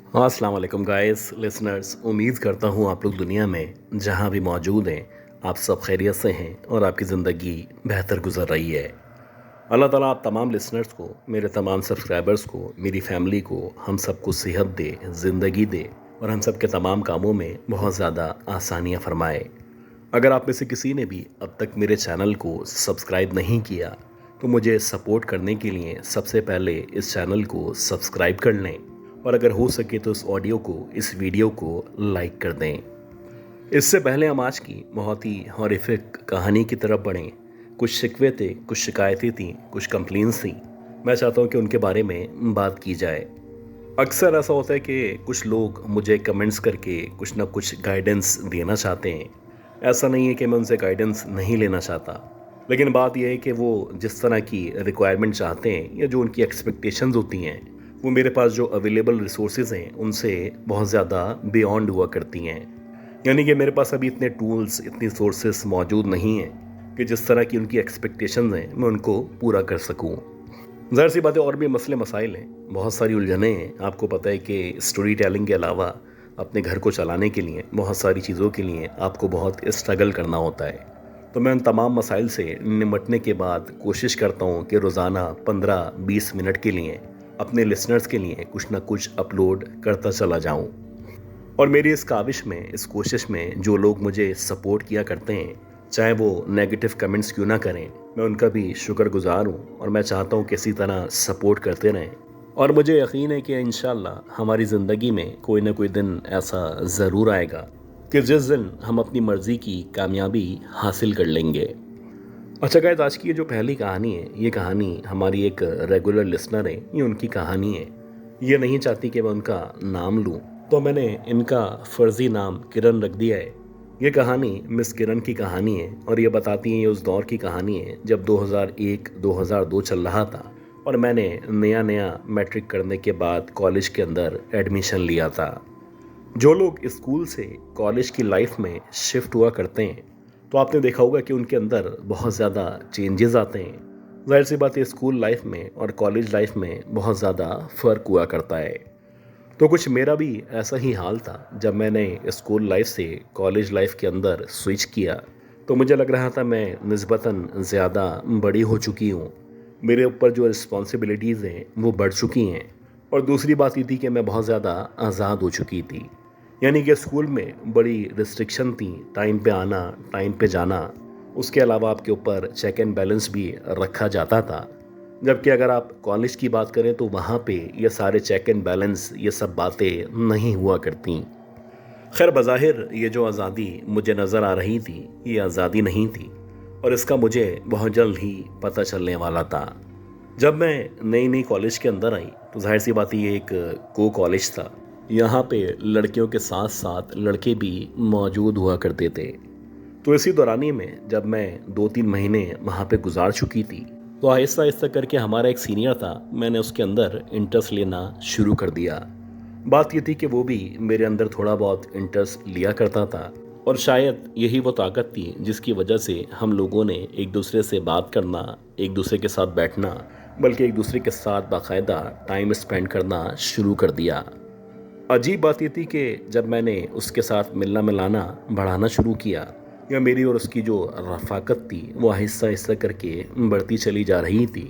हाँ, अस्सलाम वालेकुम गाइस लिसनर्स। उम्मीद करता हूँ आप लोग दुनिया में जहाँ भी मौजूद हैं आप सब खैरियत से हैं और आपकी ज़िंदगी बेहतर गुजर रही है। अल्लाह ताला आप तमाम लिसनर्स को, मेरे तमाम सब्सक्राइबर्स को, मेरी फैमिली को, हम सबको सेहत दे, ज़िंदगी दे और हम सब के तमाम कामों में बहुत ज़्यादा आसानियाँ फरमाए। अगर आप में से किसी ने भी अब तक मेरे चैनल को सब्सक्राइब नहीं किया तो मुझे सपोर्ट करने के लिए सबसे पहले इस चैनल को सब्सक्राइब कर लें और अगर हो सके तो इस वीडियो को लाइक कर दें। इससे पहले हम आज की बहुत ही हॉरिफिक कहानी की तरफ बढ़ें। कुछ शिकवे थे, कुछ शिकायतें थीं, कुछ कंप्लेंट्स थी। मैं चाहता हूँ कि उनके बारे में बात की जाए। अक्सर ऐसा होता है कि कुछ लोग मुझे कमेंट्स करके कुछ ना कुछ गाइडेंस देना चाहते हैं। ऐसा नहीं है कि मैं उनसे गाइडेंस नहीं लेना चाहता, लेकिन बात यह है कि वो जिस तरह की रिक्वायरमेंट चाहते हैं या जो उनकी एक्सपेक्टेशंस होती हैं वो मेरे पास जो अवेलेबल रिसोर्सेज हैं उनसे बहुत ज़्यादा बियॉन्ड हुआ करती हैं। यानी कि मेरे पास अभी इतने टूल्स, इतनी सोर्सेस मौजूद नहीं हैं कि जिस तरह की उनकी एक्सपेक्टेशंस हैं मैं उनको पूरा कर सकूं। ज़ाहिर सी बात है, और भी मसले मसाइल हैं, बहुत सारी उलझनें हैं। आपको पता है कि स्टोरी टेलिंग के अलावा अपने घर को चलाने के लिए, बहुत सारी चीज़ों के लिए आपको बहुत स्ट्रगल करना होता है। तो मैं उन तमाम मसाइल से निमटने के बाद कोशिश करता हूँ कि रोज़ाना 15-20 मिनट के लिए अपने लिसनर्स के लिए कुछ ना कुछ अपलोड करता चला जाऊँ। और मेरी इस काविश में, इस कोशिश में जो लोग मुझे सपोर्ट किया करते हैं, चाहे वो नेगेटिव कमेंट्स क्यों ना करें, मैं उनका भी शुक्रगुजार हूँ और मैं चाहता हूँ कि इसी तरह सपोर्ट करते रहें। और मुझे यकीन है कि इंशाल्लाह हमारी ज़िंदगी में कोई ना कोई दिन ऐसा ज़रूर आएगा कि जिस दिन हम अपनी मर्ज़ी की कामयाबी हासिल कर लेंगे। अच्छा गाइस, आज की ये जो पहली कहानी है, ये कहानी हमारी एक रेगुलर लिसनर है, ये उनकी कहानी है। ये नहीं चाहती कि मैं उनका नाम लूँ, तो मैंने इनका फ़र्ज़ी नाम किरण रख दिया है। ये कहानी मिस किरण की कहानी है और ये बताती हैं, ये उस दौर की कहानी है जब 2001-2002 चल रहा था और मैंने नया नया मैट्रिक करने के बाद कॉलेज के अंदर एडमिशन लिया था। जो लोग स्कूल से कॉलेज की लाइफ में शिफ्ट हुआ करते हैं तो आपने देखा होगा कि उनके अंदर बहुत ज़्यादा चेंजेस आते हैं। जाहिर सी बात है, स्कूल लाइफ में और कॉलेज लाइफ में बहुत ज़्यादा फ़र्क हुआ करता है। तो कुछ मेरा भी ऐसा ही हाल था जब मैंने स्कूल लाइफ से कॉलेज लाइफ के अंदर स्विच किया। तो मुझे लग रहा था मैं निस्बतन ज़्यादा बड़ी हो चुकी हूँ, मेरे ऊपर जो रिस्पॉन्सिबिलिटीज़ हैं वो बढ़ चुकी हैं। और दूसरी बात ये थी कि मैं बहुत ज़्यादा आज़ाद हो चुकी थी। यानी कि स्कूल में बड़ी रिस्ट्रिक्शन थी, टाइम पे आना, टाइम पे जाना। उसके अलावा आपके ऊपर चेक एंड बैलेंस भी रखा जाता था। जबकि अगर आप कॉलेज की बात करें तो वहाँ पे ये सारे चेक एंड बैलेंस, ये सब बातें नहीं हुआ करती। खैर, बज़ाहिर ये जो आज़ादी मुझे नज़र आ रही थी ये आज़ादी नहीं थी और इसका मुझे बहुत जल्द ही पता चलने वाला था। जब मैं नई नई कॉलेज के अंदर आई तो जाहिर सी बात है, ये एक को कॉलेज था। यहाँ पे लड़कियों के साथ साथ लड़के भी मौजूद हुआ करते थे। तो इसी दौरानी में जब मैं 2-3 महीने वहाँ पे गुजार चुकी थी तो आहिस्ता आहिस्ता करके हमारा एक सीनियर था, मैंने उसके अंदर इंटरेस्ट लेना शुरू कर दिया। बात ये थी कि वो भी मेरे अंदर थोड़ा बहुत इंटरेस्ट लिया करता था और शायद यही वो ताकत थी जिसकी वजह से हम लोगों ने एक दूसरे से बात करना, एक दूसरे के साथ बैठना, बल्कि एक दूसरे के साथ बाकायदा टाइम स्पेंड करना शुरू कर दिया। अजीब बात ये थी कि जब मैंने उसके साथ मिलना मिलाना बढ़ाना शुरू किया या मेरी और उसकी जो रफ़ाकत थी वो आहिस्ता आहिस्ता करके बढ़ती चली जा रही थी,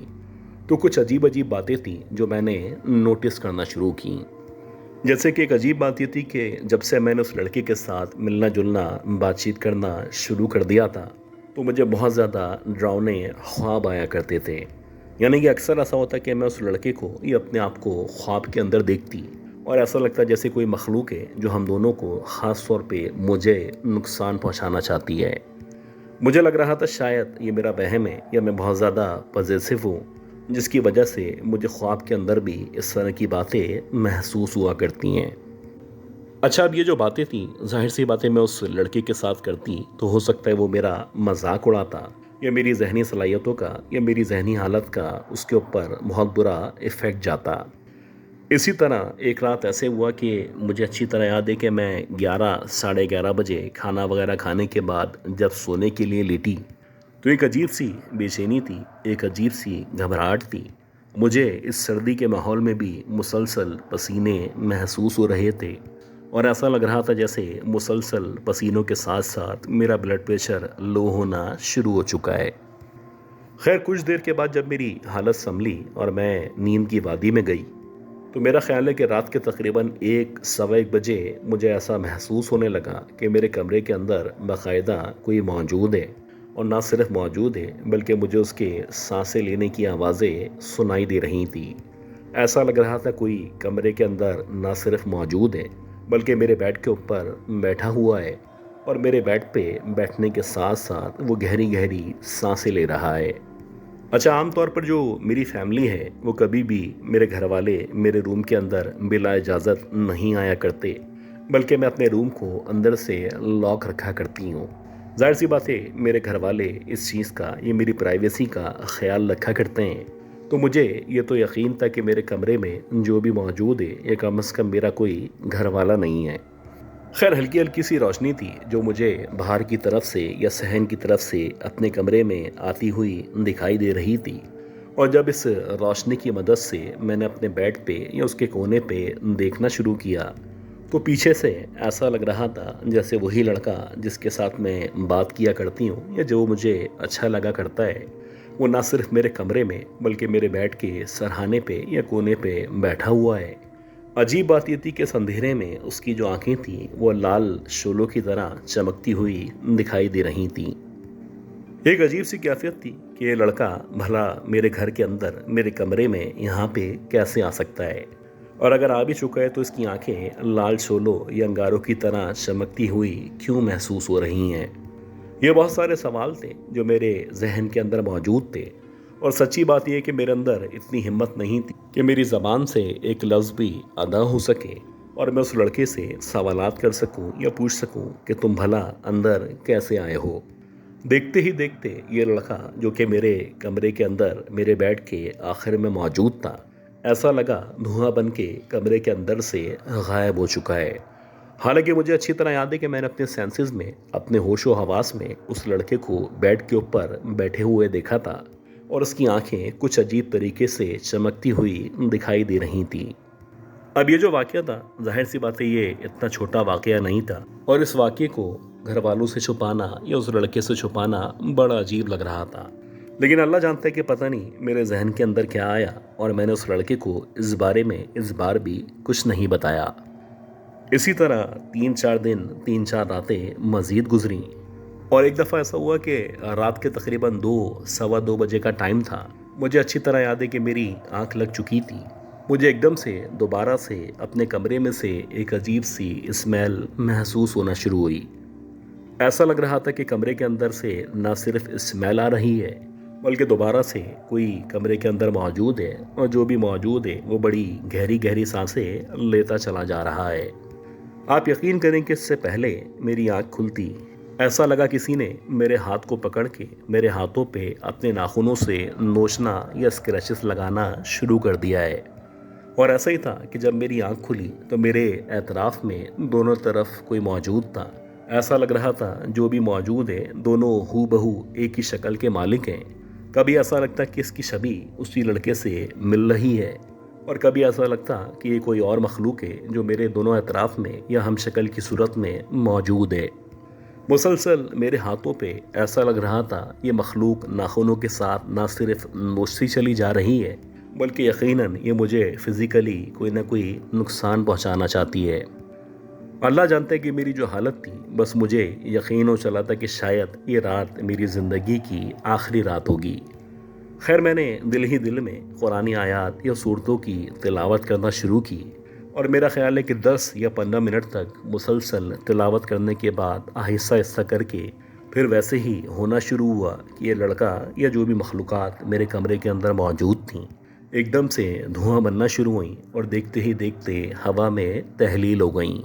तो कुछ अजीब अजीब बातें थी जो मैंने नोटिस करना शुरू की। जैसे कि एक अजीब बात ये थी कि जब से मैंने उस लड़के के साथ मिलना जुलना, बातचीत करना शुरू कर दिया था तो मुझे बहुत ज़्यादा डरावने ख्वाब आया करते थे। यानी कि अक्सर ऐसा होता कि मैं उस लड़के को या अपने आप को ख्वाब के अंदर देखती और ऐसा लगता जैसे कोई मखलूक है जो हम दोनों को ख़ास तौर पे मुझे नुकसान पहुंचाना चाहती है। मुझे लग रहा था शायद ये मेरा वहम है या मैं बहुत ज़्यादा पॉजिटिव हूँ, जिसकी वजह से मुझे ख्वाब के अंदर भी इस तरह की बातें महसूस हुआ करती हैं। अच्छा, अब ये जो बातें थी, जाहिर सी बातें मैं उस लड़के के साथ करती तो हो सकता है वो मेरा मजाक उड़ाता या मेरी जहनी सलाहियतों का या मेरी जहनी हालत का उसके ऊपर बहुत बुरा इफ़ेक्ट जाता। इसी तरह एक रात ऐसे हुआ कि मुझे अच्छी तरह याद है कि मैं 11 साढ़े 11 बजे खाना वगैरह खाने के बाद जब सोने के लिए लेटी तो एक अजीब सी बेचैनी थी, एक अजीब सी घबराहट थी मुझे इस सर्दी के माहौल में भी मुसलसल पसीने महसूस हो रहे थे और ऐसा लग रहा था जैसे मुसलसल पसीनों के साथ साथ मेरा ब्लड प्रेशर लो होना शुरू हो चुका है। खैर कुछ देर के बाद जब मेरी हालत संभली और मैं नींद की वादी में गई तो मेरा ख्याल है कि रात के तकरीबन 1 सवा 1 बजे मुझे ऐसा महसूस होने लगा कि मेरे कमरे के अंदर बाकायदा कोई मौजूद है और ना सिर्फ मौजूद है बल्कि मुझे उसके सांसें लेने की आवाज़ें सुनाई दे रही थी। ऐसा लग रहा था कोई कमरे के अंदर ना सिर्फ मौजूद है बल्कि मेरे बेड के ऊपर बैठा हुआ है और मेरे बेड पे बैठने के साथ साथ वो गहरी गहरी सांसें ले रहा है। अच्छा, आमतौर पर जो मेरी फैमिली है वो कभी भी मेरे घर वाले मेरे रूम के अंदर बिला इजाज़त नहीं आया करते, बल्कि मैं अपने रूम को अंदर से लॉक रखा करती हूँ। जाहिर सी बात है मेरे घर वाले इस चीज़ का, ये मेरी प्राइवेसी का ख्याल रखा करते हैं, तो मुझे ये तो यकीन था कि मेरे कमरे में जो भी मौजूद है ये कम से कम मेरा कोई घर वाला नहीं है। खैर हल्की हल्की सी रोशनी थी जो मुझे बाहर की तरफ से या सहन की तरफ से अपने कमरे में आती हुई दिखाई दे रही थी और जब इस रोशनी की मदद से मैंने अपने बेड पे या उसके कोने पे देखना शुरू किया तो पीछे से ऐसा लग रहा था जैसे वही लड़का जिसके साथ मैं बात किया करती हूँ या जो मुझे अच्छा लगा करता है वो ना सिर्फ मेरे कमरे में बल्कि मेरे बेड के सरहाने पे या कोने पे बैठा हुआ है। अजीब बात ये थी कि इस अंधेरे में उसकी जो आंखें थीं वो लाल शोलों की तरह चमकती हुई दिखाई दे रही थीं। एक अजीब सी कैफियत थी कि ये लड़का भला मेरे घर के अंदर मेरे कमरे में यहाँ पे कैसे आ सकता है और अगर आ भी चुका है तो इसकी आंखें लाल शोलों या अंगारों की तरह चमकती हुई क्यों महसूस हो रही हैं। ये बहुत सारे सवाल थे जो मेरे जहन के अंदर मौजूद थे और सच्ची बात यह है कि मेरे अंदर इतनी हिम्मत नहीं थी कि मेरी ज़बान से एक लफ्ज़ भी अदा हो सके और मैं उस लड़के से सवालात कर सकूं या पूछ सकूं कि तुम भला अंदर कैसे आए हो। देखते ही देखते ये लड़का जो कि मेरे कमरे के अंदर मेरे बेड के आखिर में मौजूद था, ऐसा लगा धुआं बन के कमरे के अंदर से गायब हो चुका है। हालांकि मुझे अच्छी तरह याद है कि मैंने अपने सेंसेस में, अपने होशो हवास में उस लड़के को बेड के ऊपर बैठे हुए देखा था और उसकी आंखें कुछ अजीब तरीके से चमकती हुई दिखाई दे रही थीं। अब ये जो वाक़या था, जाहिर सी बात है ये इतना छोटा वाक़या नहीं था और इस वाक़ये को घर वालों से छुपाना या उस लड़के से छुपाना बड़ा अजीब लग रहा था। लेकिन अल्लाह जानता है कि पता नहीं मेरे जहन के अंदर क्या आया और मैंने उस लड़के को इस बारे में इस बार भी कुछ नहीं बताया। इसी तरह 3-4 दिन 3-4 रातें मज़ीद गुजरी और एक दफ़ा ऐसा हुआ कि रात के तकरीबन 2 सवा 2 बजे का टाइम था। मुझे अच्छी तरह याद है कि मेरी आंख लग चुकी थी। मुझे एकदम से दोबारा से अपने कमरे में से एक अजीब सी स्मेल महसूस होना शुरू हुई। ऐसा लग रहा था कि कमरे के अंदर से ना सिर्फ स्मेल आ रही है बल्कि दोबारा से कोई कमरे के अंदर मौजूद है और जो भी मौजूद है वो बड़ी गहरी गहरी सांसें लेता चला जा रहा है। आप यकीन करें कि इससे पहले मेरी आंख खुलती ऐसा लगा किसी ने मेरे हाथ को पकड़ के मेरे हाथों पे अपने नाखूनों से नोचना या स्क्रैचेस लगाना शुरू कर दिया है। और ऐसा ही था कि जब मेरी आंख खुली तो मेरे एतराफ़ में दोनों तरफ कोई मौजूद था। ऐसा लग रहा था जो भी मौजूद है दोनों हू बहू एक ही शक्ल के मालिक हैं। कभी ऐसा लगता कि इसकी छवि उसी लड़के से मिल रही है और कभी ऐसा लगता कि ये कोई और मखलूक है जो मेरे दोनों एतराफ़ में या हम शक्ल की सूरत में मौजूद है। मुसलसल मेरे हाथों पे ऐसा लग रहा था ये मखलूक नाखूनों के साथ ना सिर्फ नोचती चली जा रही है बल्कि यकीनन ये मुझे फ़िज़िकली कोई ना कोई नुकसान पहुंचाना चाहती है। अल्लाह जानता है कि मेरी जो हालत थी, बस मुझे यकीन हो चला था कि शायद ये रात मेरी ज़िंदगी की आखिरी रात होगी। खैर मैंने दिल ही दिल में कुरानी आयात या सूरतों की तिलावत करना शुरू की और मेरा ख्याल है कि 10 या 15 मिनट तक मुसलसल तिलावत करने के बाद आहिस्ता आहिस्ता करके फिर वैसे ही होना शुरू हुआ कि ये लड़का या जो भी मखलूक़ात मेरे कमरे के अंदर मौजूद थीं एकदम से धुआं बनना शुरू हुई और देखते ही देखते हवा में तहलील हो गईं।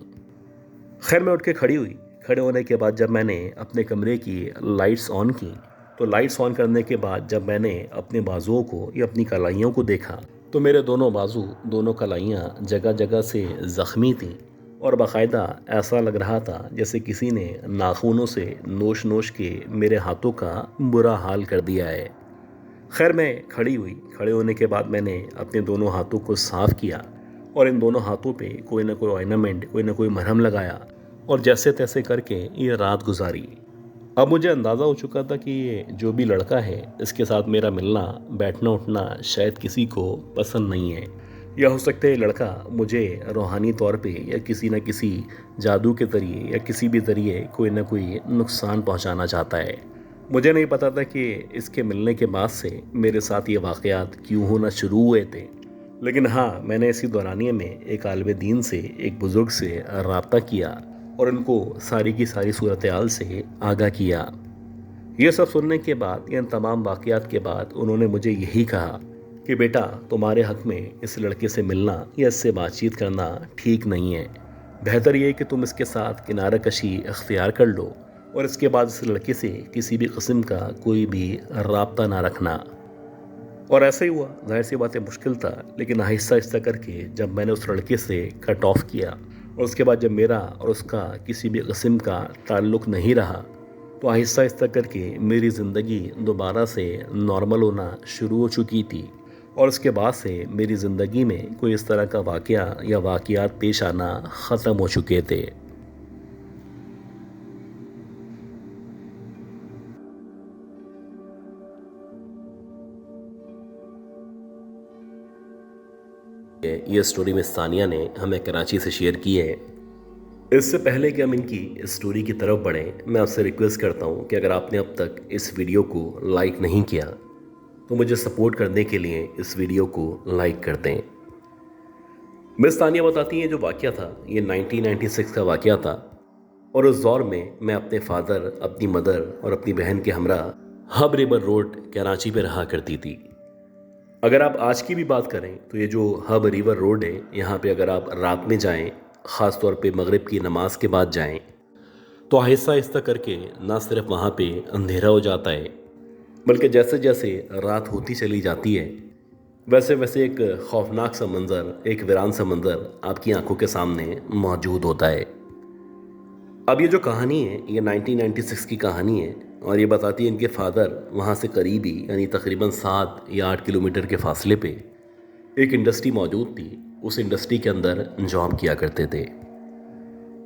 खैर मैं उठ के खड़ी हुई। खड़े होने के बाद जब मैंने अपने कमरे की लाइट्स ऑन की तो लाइट्स ऑन करने के बाद जब मैंने अपने बाजुओं को या अपनी कलाइयों को देखा तो मेरे दोनों बाजू, दोनों कलाइयाँ जगह जगह से ज़ख्मी थीं और बाकायदा ऐसा लग रहा था जैसे किसी ने नाखूनों से नोच नोच के मेरे हाथों का बुरा हाल कर दिया है। खैर मैं खड़ी हुई। खड़े होने के बाद मैंने अपने दोनों हाथों को साफ किया और इन दोनों हाथों पे कोई ना कोई ऑर्नामेंट, कोई ना कोई मरहम लगाया और जैसे तैसे करके ये रात गुजारी। अब मुझे अंदाज़ा हो चुका था कि ये जो भी लड़का है इसके साथ मेरा मिलना बैठना उठना शायद किसी को पसंद नहीं है, या हो सकता है ये लड़का मुझे रूहानी तौर पे या किसी न किसी जादू के ज़रिए या किसी भी ज़रिए कोई ना कोई नुकसान पहुंचाना चाहता है। मुझे नहीं पता था कि इसके मिलने के बाद से मेरे साथ ये वाक़यात क्यों होना शुरू हुए थे, लेकिन हाँ, मैंने इसी दौरानिए में एक आलिम दीन से, एक बुज़ुर्ग से रब्ता किया और उनको सारी की सारी सूरत हाल से आगाह किया। ये सब सुनने के बाद, इन तमाम वाक़यात के बाद उन्होंने मुझे यही कहा कि बेटा, तुम्हारे हक़ में इस लड़के से मिलना या इससे बातचीत करना ठीक नहीं है। बेहतर ये है कि तुम इसके साथ किनारा कशी अख्तियार कर लो और इसके बाद इस लड़के से किसी भी किस्म का कोई भी रब्ता ना रखना। और ऐसा ही हुआ। ज़ाहिर सी बात है, मुश्किल था, लेकिन आहिस्ता आहिस्ता करके जब मैंने उस लड़के से कट ऑफ किया और उसके बाद जब मेरा और उसका किसी भी किस्म का ताल्लुक़ नहीं रहा, तो आहिस्ता आहिस्ता करके मेरी ज़िंदगी दोबारा से नॉर्मल होना शुरू हो चुकी थी और उसके बाद से मेरी ज़िंदगी में कोई इस तरह का वाक़या या वाक़यात पेश आना ख़त्म हो चुके थे। ये स्टोरी मिस सानिया ने हमें कराची से शेयर की है। इससे पहले कि हम इनकी स्टोरी की तरफ बढ़ें, मैं आपसे रिक्वेस्ट करता हूँ कि अगर आपने अब तक इस वीडियो को लाइक नहीं किया तो मुझे सपोर्ट करने के लिए इस वीडियो को लाइक कर दें। मिस सानिया बताती हैं, जो वाक़या था ये 1996 का वाक़या था और उस दौर में मैं अपने फादर, अपनी मदर और अपनी बहन के हमरा हब रिवर रोड कराची पे रहा करती थी। अगर आप आज की भी बात करें तो ये जो हब रिवर रोड है, यहाँ पे अगर आप रात में जाएं, ख़ास तौर पे मगरिब की नमाज के बाद जाएं, तो आहिस्ता आहिस्ता करके ना सिर्फ वहाँ पे अंधेरा हो जाता है, बल्कि जैसे जैसे रात होती चली जाती है वैसे वैसे एक खौफनाक सा मंज़र, एक वीरान सा मंज़र आपकी आंखों के सामने मौजूद होता है। अब ये जो कहानी है ये 1996 की कहानी है और ये बताती है इनके फादर वहाँ से करीबी, यानी तकरीबन 7 या 8 किलोमीटर के फासले पे एक इंडस्ट्री मौजूद थी। उस इंडस्ट्री के अंदर जॉब किया करते थे।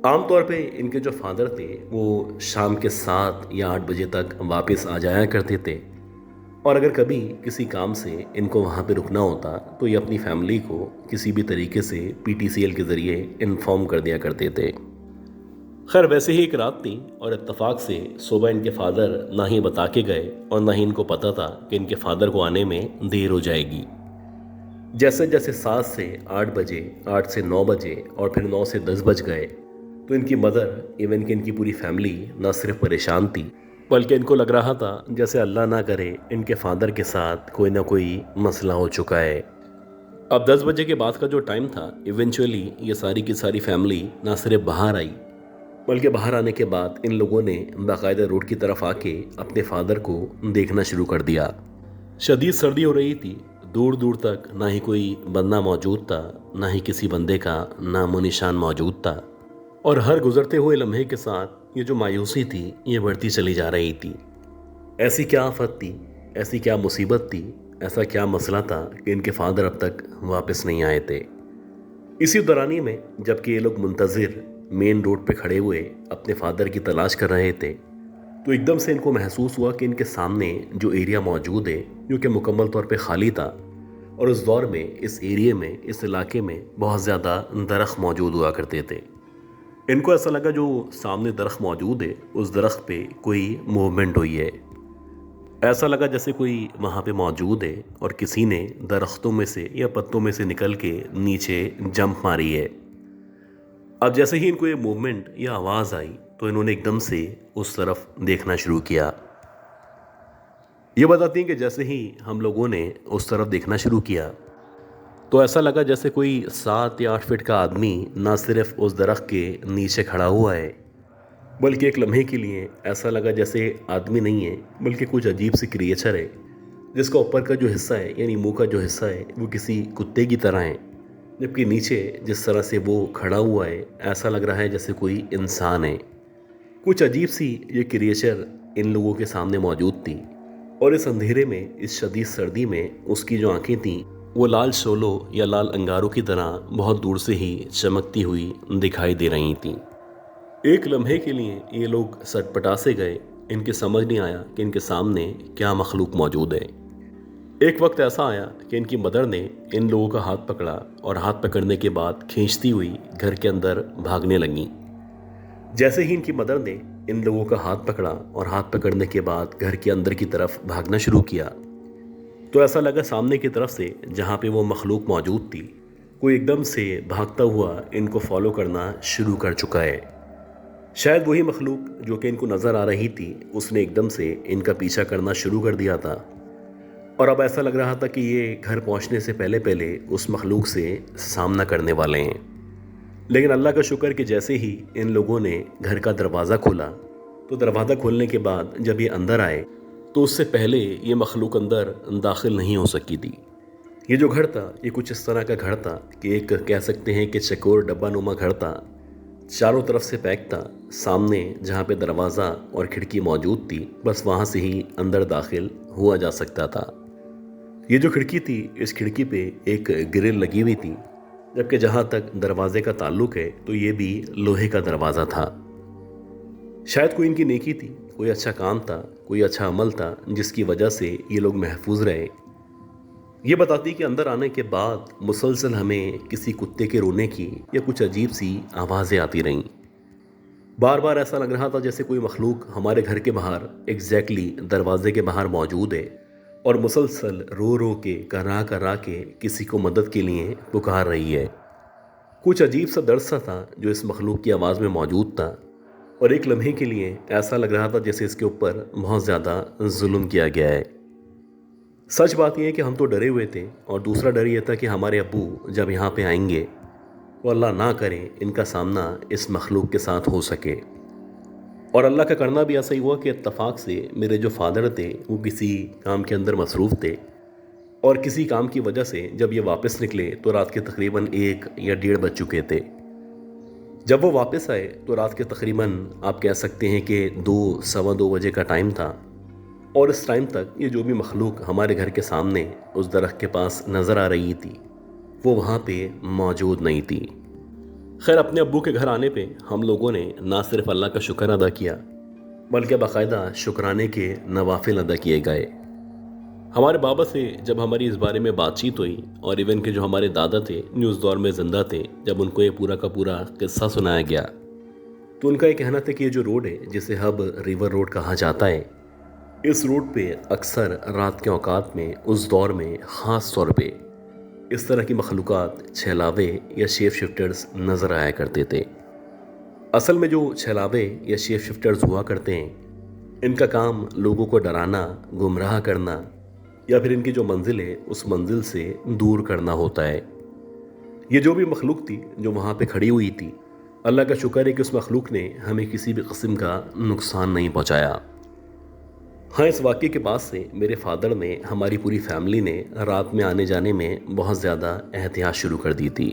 आमतौर पे इनके जो फादर थे वो शाम के 7 या 8 बजे तक वापस आ जाया करते थे और अगर कभी किसी काम से इनको वहाँ पे रुकना होता तो ये अपनी फैमिली को किसी भी तरीके से PTCL के ज़रिए इन्फॉर्म कर दिया करते थे। खैर वैसे ही एक रात थी और इत्तेफाक से सुबह इनके फादर ना ही बता के गए और ना ही इनको पता था कि इनके फादर को आने में देर हो जाएगी। जैसे जैसे 7 से 8 बजे, 8 से 9 बजे और फिर 9 से 10 बज गए तो इनकी मदर, इवन कि इनकी पूरी फैमिली ना सिर्फ परेशान थी, बल्कि इनको लग रहा था जैसे अल्लाह ना करे इनके फादर के साथ कोई ना कोई मसला हो चुका है। अब 10 बजे के बाद का जो टाइम था, इवेंचुअली ये सारी की सारी फैमिली ना सिर्फ बाहर आई, बल्कि बाहर आने के बाद इन लोगों ने बाकायदा रोड की तरफ आके अपने फादर को देखना शुरू कर दिया। शदीद सर्दी हो रही थी, दूर दूर तक ना ही कोई बंदा मौजूद था, ना ही किसी बंदे का नामो निशान मौजूद था और हर गुजरते हुए लम्हे के साथ ये जो मायूसी थी ये बढ़ती चली जा रही थी। ऐसी क्या आफत थी, ऐसी क्या मुसीबत थी, ऐसा क्या मसला था कि इनके फादर अब तक वापस नहीं आए थे। इसी दौरानी में जबकि ये लोग मुंतज़िर मेन रोड पे खड़े हुए अपने फादर की तलाश कर रहे थे, तो एकदम से इनको महसूस हुआ कि इनके सामने जो एरिया मौजूद है जो कि मुकम्मल तौर पे खाली था और उस दौर में इस एरिया में, इस इलाके में बहुत ज़्यादा दरख्त मौजूद हुआ करते थे। इनको ऐसा लगा जो सामने दरख्त मौजूद है उस दरख्त पे कोई मूवमेंट हुई है। ऐसा लगा जैसे कोई वहाँ पे मौजूद है और किसी ने दरख्तों में से या पत्तों में से निकल के नीचे जंप मारी है। अब जैसे ही इनको ये मूवमेंट या आवाज़ आई तो इन्होंने एकदम से उस तरफ देखना शुरू किया। ये बताती हैं कि जैसे ही हम लोगों ने उस तरफ देखना शुरू किया तो ऐसा लगा जैसे कोई 7 या 8 फीट का आदमी ना सिर्फ उस दरख्त के नीचे खड़ा हुआ है, बल्कि एक लम्हे के लिए ऐसा लगा जैसे आदमी नहीं है बल्कि कुछ अजीब सी क्रिएचर है जिसका ऊपर का जो हिस्सा है, यानी मुंह का जो हिस्सा है, वो किसी कुत्ते की तरह है, जबकि नीचे जिस तरह से वो खड़ा हुआ है ऐसा लग रहा है जैसे कोई इंसान है। कुछ अजीब सी ये क्रिएचर इन लोगों के सामने मौजूद थी और इस अंधेरे में, इस शदीद सर्दी में उसकी जो आंखें थीं वो लाल शोलों या लाल अंगारों की तरह बहुत दूर से ही चमकती हुई दिखाई दे रही थीं। एक लम्हे के लिए ये लोग सटपटा से गए। इनके समझ नहीं आया कि इनके सामने क्या मखलूक मौजूद है। एक वक्त ऐसा आया कि इनकी मदर ने इन लोगों का हाथ पकड़ा और हाथ पकड़ने के बाद खींचती हुई घर के अंदर भागने लगी। जैसे ही इनकी मदर ने इन लोगों का हाथ पकड़ा और हाथ पकड़ने के बाद घर के अंदर की तरफ भागना शुरू किया, तो ऐसा लगा सामने की तरफ से जहाँ पे वो मखलूक मौजूद थी, कोई एकदम से भागता हुआ इनको फॉलो करना शुरू कर चुका है। शायद वही मखलूक जो कि इनको नज़र आ रही थी, उसने एकदम से इनका पीछा करना शुरू कर दिया था। और अब ऐसा लग रहा था कि ये घर पहुंचने से पहले पहले उस मखलूक से सामना करने वाले हैं। लेकिन अल्लाह का शुक्र कि जैसे ही इन लोगों ने घर का दरवाज़ा खोला, तो दरवाज़ा खोलने के बाद जब ये अंदर आए तो उससे पहले ये मखलूक अंदर दाखिल नहीं हो सकी थी। ये जो घर था ये कुछ इस तरह का घर था कि एक कह सकते हैं कि चकोर डब्बा नुमा घर था। चारों तरफ से पैक था। सामने जहाँ पे दरवाज़ा और खिड़की मौजूद थी, बस वहाँ से ही अंदर दाखिल हुआ जा सकता था। ये जो खिड़की थी, इस खिड़की पे एक ग्रिल लगी हुई थी, जबकि जहाँ तक दरवाजे का ताल्लुक है तो ये भी लोहे का दरवाज़ा था। शायद कोई इनकी नेकी थी, कोई अच्छा काम था, कोई अच्छा अमल था जिसकी वजह से ये लोग महफूज रहे। ये बताती कि अंदर आने के बाद मुसलसल हमें किसी कुत्ते के रोने की या कुछ अजीब सी आवाज़ें आती रहीं। बार बार ऐसा लग रहा था जैसे कोई मखलूक हमारे घर के बाहर एग्जैक्टली दरवाजे के बाहर मौजूद है और मुसलसल रो रो के करा के किसी को मदद के लिए पुकार रही है। कुछ अजीब सा दर्द सा था जो इस मखलूक की आवाज़ में मौजूद था, और एक लम्हे के लिए ऐसा लग रहा था जैसे इसके ऊपर बहुत ज़्यादा जुल्म किया गया है। सच बात यह है कि हम तो डरे हुए थे, और दूसरा डर यह था कि हमारे अब्बू जब यहाँ पे आएंगे तो अल्लाह ना करे इनका सामना इस मखलूक के साथ हो सके। और अल्लाह का करना भी ऐसा ही हुआ कि इत्तफाक से मेरे जो फादर थे वो किसी काम के अंदर मसरूफ़ थे, और किसी काम की वजह से जब ये वापस निकले तो रात के तकरीबन 1 या 1:30 बज चुके थे। जब वो वापस आए तो रात के तकरीबन आप कह सकते हैं कि 2 सवा 2 बजे का टाइम था, और इस टाइम तक ये जो भी मखलूक हमारे घर के सामने उस दरख्त के पास नज़र आ रही थी वो वहाँ पे मौजूद नहीं थी। खैर, अपने अब्बू के घर आने पे हम लोगों ने ना सिर्फ अल्लाह का शुक्र अदा किया, बल्कि बाकायदा शुक्राने के नवाफिल अदा किए गए। हमारे बाबा से जब हमारी इस बारे में बातचीत हुई, और इवन के जो हमारे दादा थे जो उस दौर में ज़िंदा थे, जब उनको ये पूरा का पूरा किस्सा सुनाया गया, तो उनका ये कहना था कि ये जो रोड है जिसे हब रिवर रोड कहा जाता है, इस रोड पे अक्सर रात के औकात में उस दौर में ख़ास तौर पे इस तरह की मखलूक़ात, छहलावे या शेप शिफ्टर्स नज़र आया करते थे। असल में जो छहलावे या शेप शिफ्टर्स हुआ करते हैं, इनका काम लोगों को डराना, गुमराह करना, या फिर इनकी जो मंजिल है उस मंजिल से दूर करना होता है। ये जो भी मखलूक थी जो वहाँ पे खड़ी हुई थी, अल्लाह का शुक्र है कि उस मखलूक ने हमें किसी भी किस्म का नुकसान नहीं पहुँचाया। हाँ, इस वाक़े के बाद से मेरे फादर ने, हमारी पूरी फैमिली ने रात में आने जाने में बहुत ज़्यादा एहतियात शुरू कर दी थी।